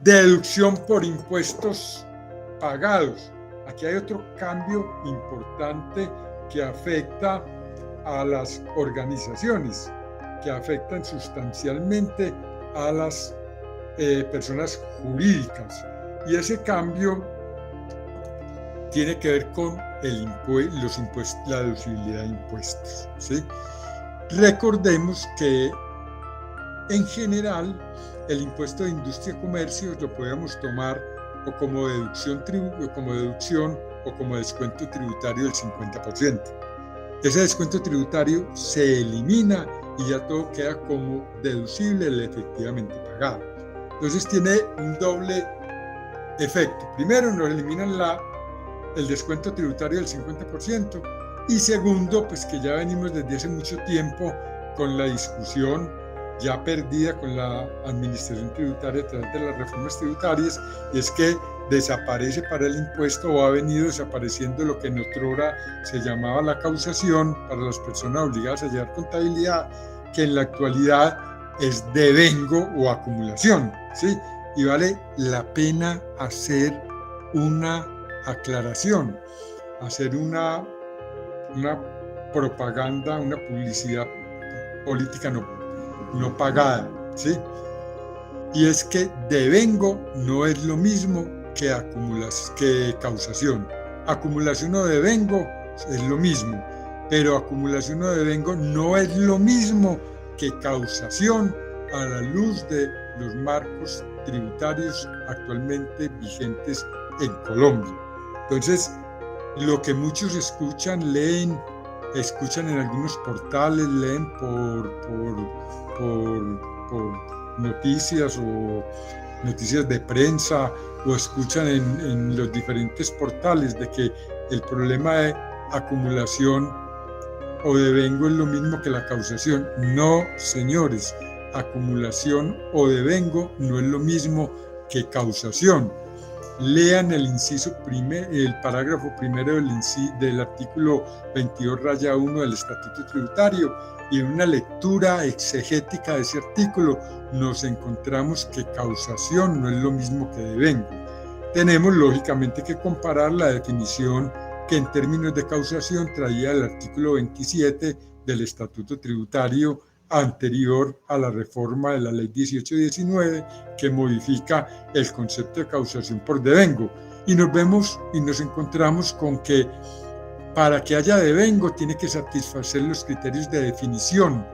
Deducción por impuestos pagados. Aquí hay otro cambio importante que afecta a las organizaciones, que afectan sustancialmente a las personas jurídicas. Y ese cambio tiene que ver con la deducibilidad de impuestos, ¿sí? Recordemos que en general el impuesto de industria y comercio lo podemos tomar o como deducción o como descuento tributario del 50%. Ese descuento tributario se elimina y ya todo queda como deducible el efectivamente pagado. Entonces tiene un doble efecto. Primero, nos eliminan el descuento tributario del 50% y segundo, pues que ya venimos desde hace mucho tiempo con la discusión ya perdida con la administración tributaria a través de las reformas tributarias, y es que desaparece para el impuesto o ha venido desapareciendo lo que en otrora se llamaba la causación para las personas obligadas a llevar contabilidad, que en la actualidad es devengo o acumulación, ¿sí? Y vale la pena hacer una aclaración, hacer una propaganda, una publicidad política no pagada, ¿sí? Y es que devengo no es lo mismo que causación. Acumulación o devengo es lo mismo, pero acumulación o devengo no es lo mismo que causación a la luz de los marcos tributarios actualmente vigentes en Colombia. Entonces, lo que muchos escuchan en algunos portales, leen por noticias o noticias de prensa o escuchan en los diferentes portales de que el problema de acumulación o devengo es lo mismo que la causación. No, señores, acumulación o devengo no es lo mismo que causación. Lean el parágrafo primero del artículo 22-1 del Estatuto Tributario, y en una lectura exegética de ese artículo nos encontramos que causación no es lo mismo que devengo. Tenemos lógicamente que comparar la definición que en términos de causación traía el artículo 27 del Estatuto Tributario anterior a la reforma de la Ley 1819, que modifica el concepto de causación por devengo. Y nos encontramos con que para que haya devengo tiene que satisfacer los criterios de definición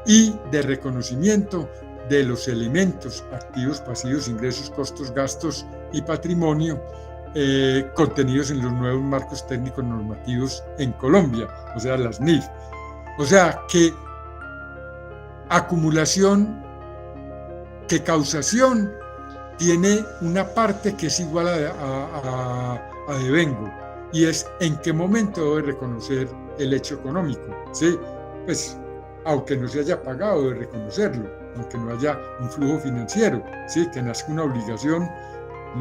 y de reconocimiento de los elementos activos, pasivos, ingresos, costos, gastos y patrimonio contenidos en los nuevos marcos técnicos normativos en Colombia, o sea, las NIF. O sea, que causación tiene una parte que es igual a devengo, y es en qué momento debe reconocer el hecho económico, ¿sí? Pues, aunque no se haya pagado, debe reconocerlo, aunque no haya un flujo financiero, ¿sí? Que nazca una obligación,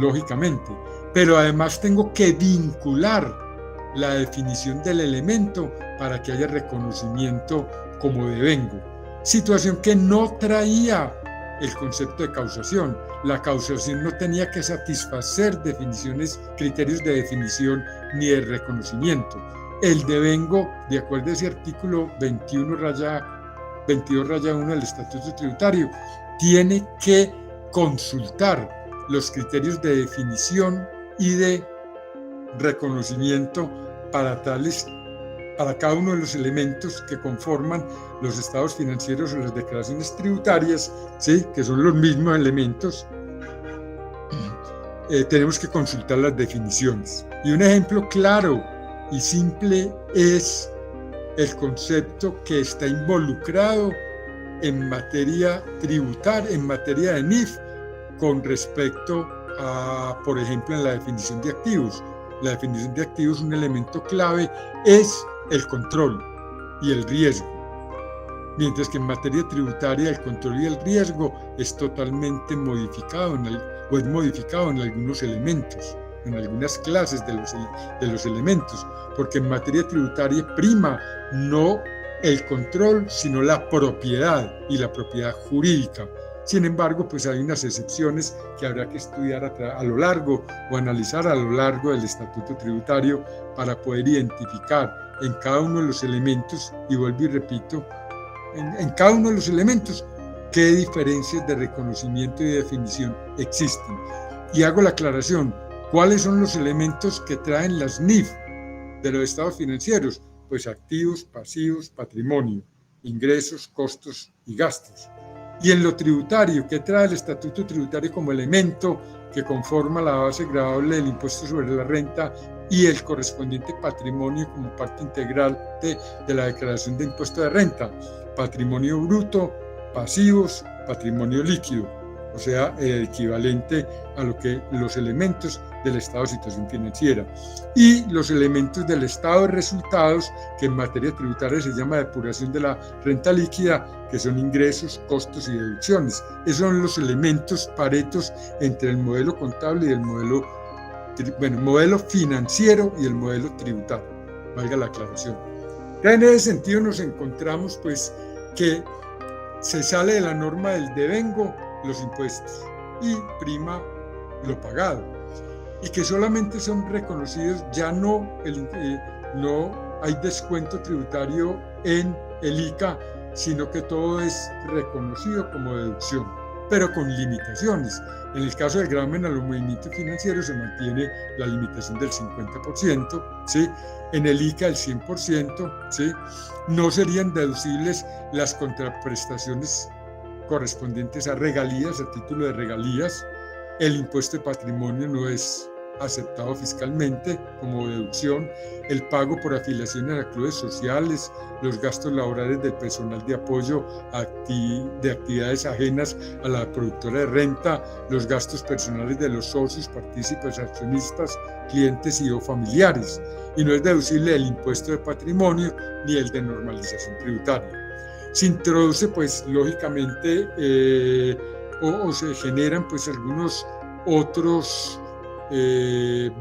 lógicamente. Pero además tengo que vincular la definición del elemento para que haya reconocimiento como devengo. Situación que no traía el concepto de causación. La causación no tenía que satisfacer criterios de definición ni de reconocimiento. El devengo, de acuerdo a ese artículo 22-1 del Estatuto Tributario, tiene que consultar los criterios de definición y de reconocimiento para cada uno de los elementos que conforman los estados financieros o las declaraciones tributarias, ¿sí? Que son los mismos elementos. Tenemos que consultar las definiciones. Y un ejemplo claro y simple es el concepto que está involucrado en materia tributaria, en materia de NIF, con respecto a, por ejemplo, en la definición de activos. La definición de activos, un elemento clave es el control y el riesgo, mientras que en materia tributaria el control y el riesgo es totalmente modificado es modificado en algunos elementos, en algunas clases de los elementos, porque en materia tributaria prima no el control, sino la propiedad, y la propiedad jurídica. Sin embargo, pues hay unas excepciones que habrá que estudiar a lo largo o analizar a lo largo del estatuto tributario para poder identificar en cada uno de los elementos, y vuelvo y repito, en cada uno de los elementos, qué diferencias de reconocimiento y definición existen. Y hago la aclaración, ¿cuáles son los elementos que traen las NIF de los estados financieros? Pues activos, pasivos, patrimonio, ingresos, costos y gastos. Y en lo tributario, ¿qué trae el estatuto tributario como elemento que conforma la base gravable del impuesto sobre la renta y el correspondiente patrimonio como parte integral de la declaración de impuesto de renta? Patrimonio bruto, pasivos, patrimonio líquido, o sea, el equivalente a lo que los elementos del estado de situación financiera, y los elementos del estado de resultados, que en materia tributaria se llama depuración de la renta líquida, que son ingresos, costos y deducciones. Esos son los elementos paretos entre el modelo contable y el modelo financiero y el modelo tributario, valga la aclaración. En ese sentido nos encontramos pues que se sale de la norma del devengo los impuestos y prima lo pagado, y que solamente son reconocidos, ya no hay descuento tributario en el ICA, sino que todo es reconocido como deducción, pero con limitaciones. En el caso del gravamen a los movimientos financieros se mantiene la limitación del 50%, ¿sí? En el ICA el 100%, ¿sí? No serían deducibles las contraprestaciones correspondientes a regalías, a título de regalías. El impuesto de patrimonio no es aceptado fiscalmente como deducción, el pago por afiliaciones a clubes sociales, los gastos laborales del personal de apoyo de actividades ajenas a la productora de renta, los gastos personales de los socios, partícipes, accionistas, clientes y o familiares, y no es deducible el impuesto de patrimonio ni el de normalización tributaria. Se introduce pues lógicamente o se generan pues algunos otros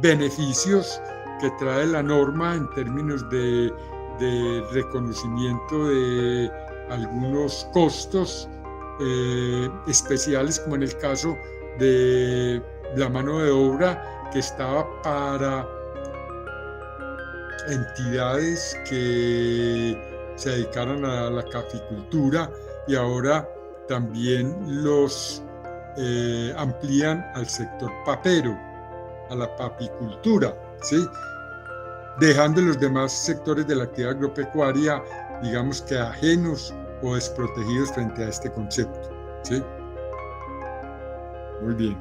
beneficios que trae la norma en términos de reconocimiento de algunos costos especiales, como en el caso de la mano de obra que estaba para entidades que se dedicaron a la caficultura, y ahora también los amplían al sector papero, a la papicultura, ¿sí? Dejando los demás sectores de la actividad agropecuaria, digamos que ajenos o desprotegidos frente a este concepto, ¿sí? Muy bien.